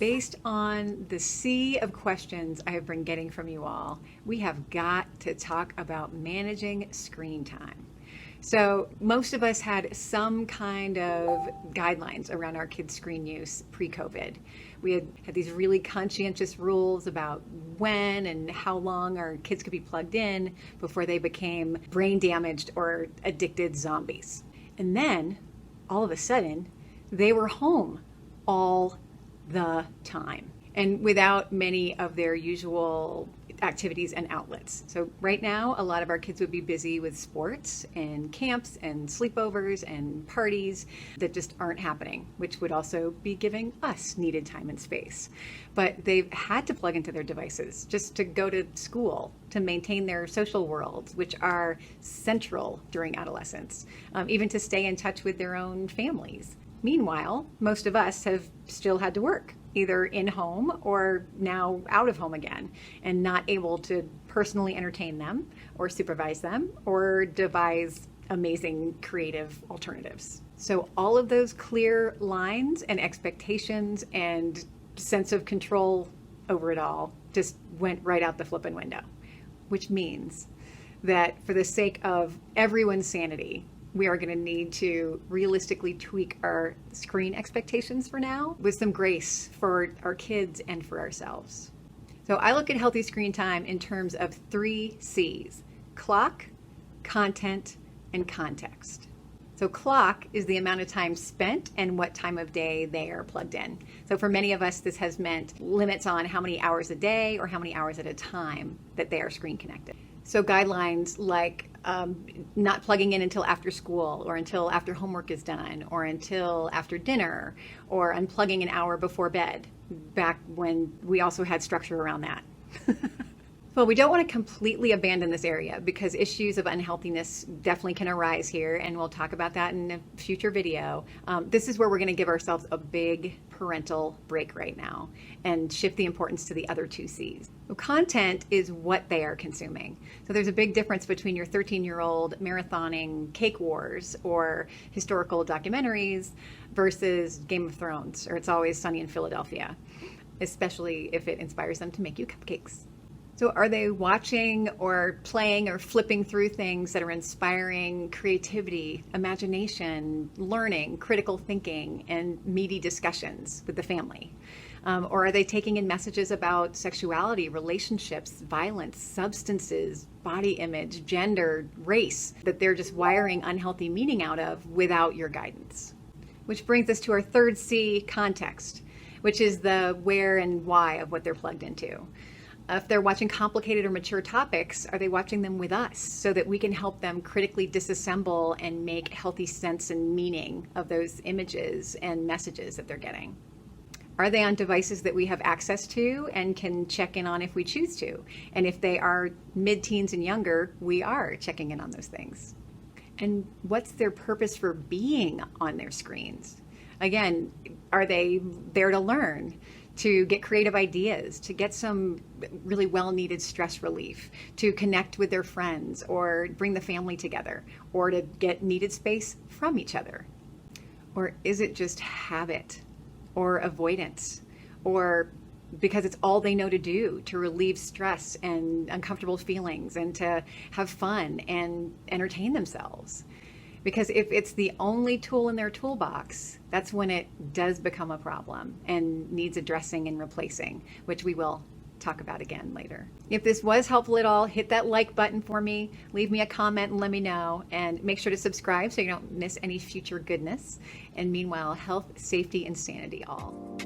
based on the sea of questions I have been getting from you all, we have got to talk about managing screen time. So most of us had some kind of guidelines around our kids' screen use pre-COVID. We had these really conscientious rules about when and how long our kids could be plugged in before they became brain damaged or addicted zombies. And then, all of a sudden, they were home all the time and without many of their usual activities and outlets. So right now, a lot of our kids would be busy with sports and camps and sleepovers and parties that just aren't happening, which would also be giving us needed time and space. But they've had to plug into their devices just to go to school, to maintain their social worlds, which are central during adolescence, even to stay in touch with their own families. Meanwhile, most of us have still had to work, either in home or now out of home again, and not able to personally entertain them or supervise them or devise amazing creative alternatives. So all of those clear lines and expectations and sense of control over it all just went right out the flipping window, which means that for the sake of everyone's sanity, we are going to need to realistically tweak our screen expectations for now with some grace for our kids and for ourselves. So I look at healthy screen time in terms of 3 C's: clock, content, and context. So clock is the amount of time spent and what time of day they are plugged in. So for many of us, this has meant limits on how many hours a day or how many hours at a time that they are screen connected. So guidelines like not plugging in until after school or until after homework is done or until after dinner, or unplugging an hour before bed, back when we also had structure around that. Well, we don't want to completely abandon this area because issues of unhealthiness definitely can arise here, and we'll talk about that in a future video. This is where we're going to give ourselves a big parental break right now and shift the importance to the other 2 C's. So content is what they are consuming. So there's a big difference between your 13-year-old marathoning Cake Wars or historical documentaries versus Game of Thrones or It's Always Sunny in Philadelphia, especially if it inspires them to make you cupcakes. So are they watching or playing or flipping through things that are inspiring creativity, imagination, learning, critical thinking, and meaty discussions with the family? Or are they taking in messages about sexuality, relationships, violence, substances, body image, gender, race, that they're just wiring unhealthy meaning out of without your guidance? Which brings us to our 3rd C, context, which is the where and why of what they're plugged into. If they're watching complicated or mature topics, are they watching them with us so that we can help them critically disassemble and make healthy sense and meaning of those images and messages that they're getting? Are they on devices that we have access to and can check in on if we choose to? And if they are mid-teens and younger, we are checking in on those things. And what's their purpose for being on their screens? Again, are they there to learn, to get creative ideas, to get some really well-needed stress relief, to connect with their friends or bring the family together, or to get needed space from each other? Or is it just habit or avoidance, or because it's all they know to do to relieve stress and uncomfortable feelings and to have fun and entertain themselves? Because if it's the only tool in their toolbox, that's when it does become a problem and needs addressing and replacing, which we will talk about again later. If this was helpful at all, hit that like button for me, leave me a comment and let me know, and make sure to subscribe so you don't miss any future goodness. And meanwhile, health, safety, and sanity all.